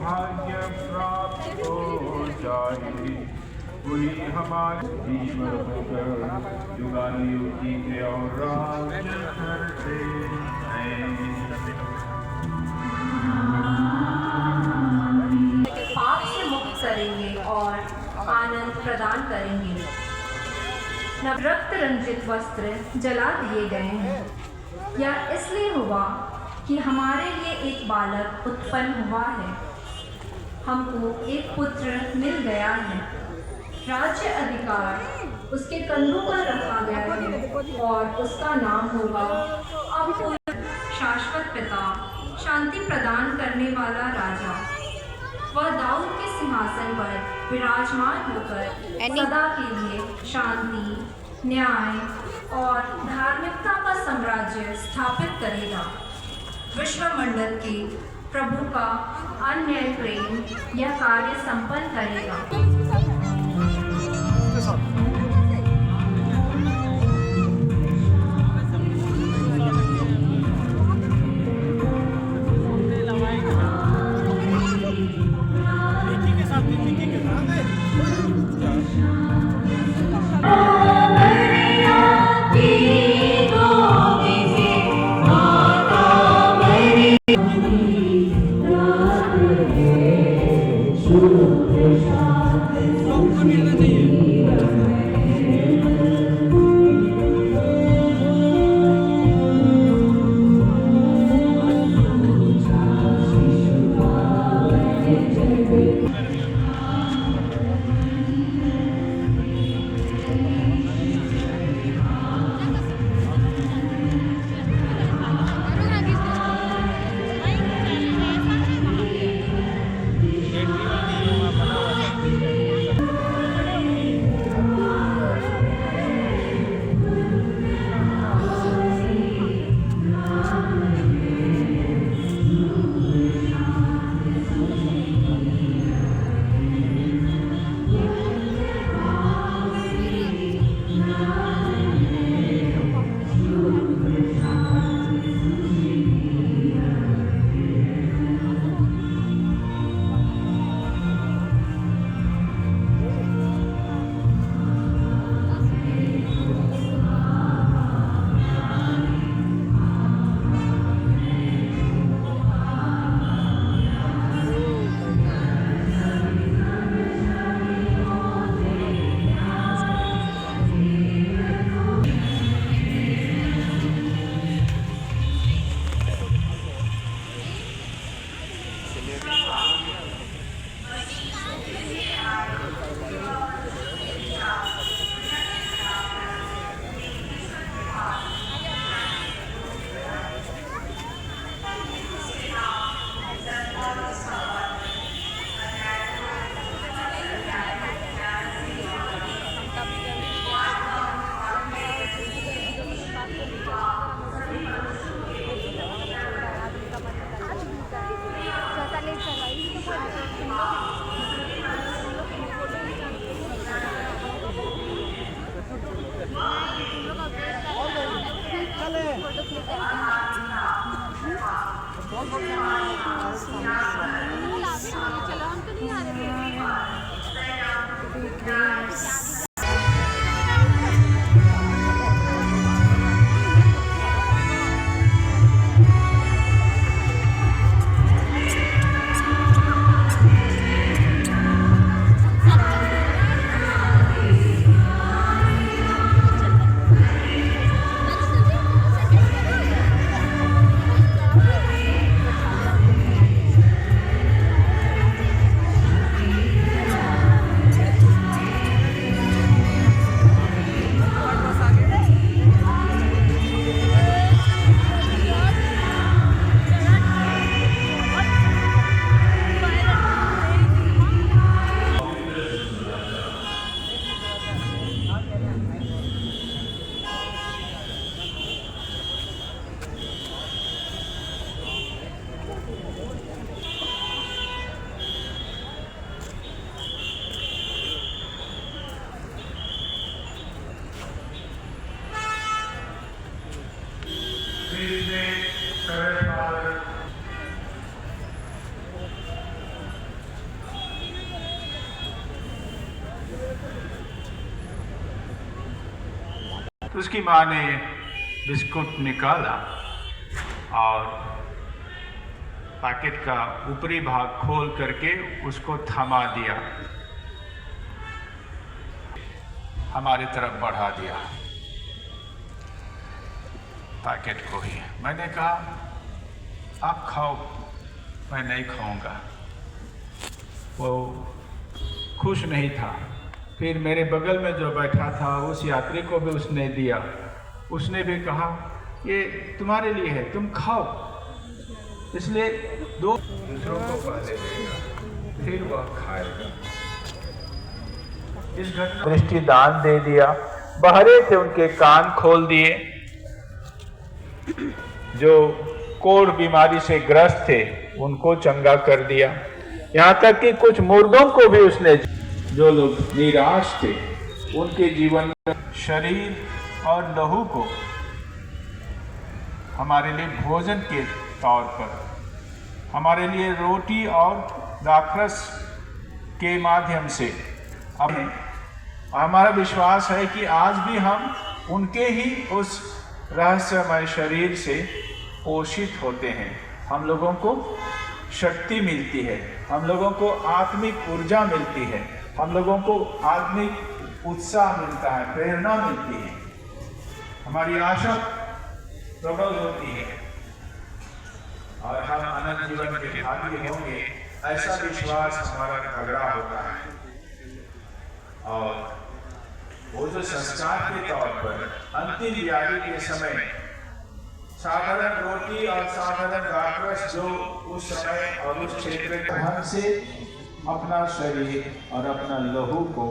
सौभाग्य प्राप्त हो जाए। उन्हीं हमारे जीवन होकर युगालियों की और राज्य करते हैं। पाप से मुक्त करेंगे और आनंद प्रदान करेंगे। रक्त रंजित वस्त्र जला दिए गए हैं। यह इसलिए हुआ कि हमारे लिए एक बालक उत्पन्न हुआ है, हमको एक पुत्र मिल गया है। राज्य अधिकार उसके कंधों पर रखा गया है और उसका नाम होगा अपूर्व, शाश्वत पिता, शांति प्रदान करने वाला राजा। वह दाऊद के सिंहासन पर विराजमान होकर सदा के लिए शांति, न्याय और धार्मिकता का साम्राज्य स्थापित करेगा। विश्वमंडल के प्रभु का अन्याय प्रेम यह कार्य संपन्न करेगा। तो उसकी माँ ने बिस्कुट निकाला और पैकेट का ऊपरी भाग खोल करके उसको थमा दिया, हमारी तरफ बढ़ा दिया पैकेट को ही। मैंने कहा आप खाओ, मैं नहीं खाऊंगा। वो खुश नहीं था। फिर मेरे बगल में जो बैठा था उस यात्री को भी उसने दिया। उसने भी कहा ये तुम्हारे लिए है, तुम खाओ। इसलिए दूसरों को पहले देगा, फिर वह खाएगा। इस घटना दृष्टि दान दे दिया। बहरे थे उनके कान खोल दिए। जो कोढ़ बीमारी से ग्रस्त थे उनको चंगा कर दिया। यहाँ तक कि कुछ मुर्दों को भी उसने, जो लोग निराश थे उनके जीवन में शरीर और लहू को हमारे लिए भोजन के तौर पर, हमारे लिए रोटी और दाखरस के माध्यम से, अब हमारा विश्वास है कि आज भी हम उनके ही उस रहस्यमय शरीर से पोषित होते हैं। हम लोगों को शक्ति मिलती है, हम लोगों को आत्मिक ऊर्जा मिलती है, हम लोगों को आत्मिक उत्साह मिलता है, प्रेरणा मिलती है, हमारी आशा प्रबल होती है और हम अनंत जीवन के भागी होंगे, ऐसा विश्वास हमारा तगड़ा होता है। और वो जो संस्कार के तौर पर अंतिम व्याधि के समय साधारण रोटी और साधारण दाखरस जो उस समय और उस क्षेत्र के ढंग से अपना शरीर और अपना लहू को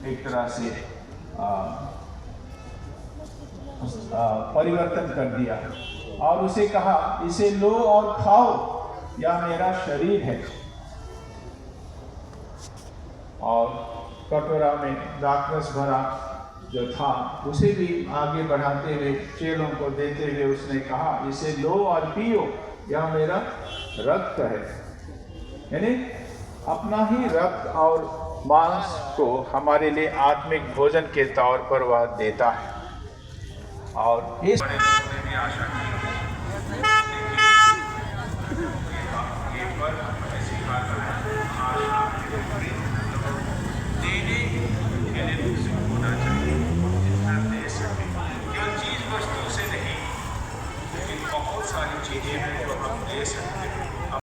एक तरह से परिवर्तन कर दिया और उसे कहा इसे लो और खाओ, यह मेरा शरीर है। और कटोरा में दाखरस भरा जो था उसे भी आगे बढ़ाते हुए चेलों को देते हुए उसने कहा इसे लो और पियो, यह मेरा रक्त है। यानी अपना ही रक्त और मांस को हमारे लिए आत्मिक भोजन के तौर पर वह देता है। और इस बड़े लोगों ने भी आशा की ये पर्व हमें सिखाता है आशा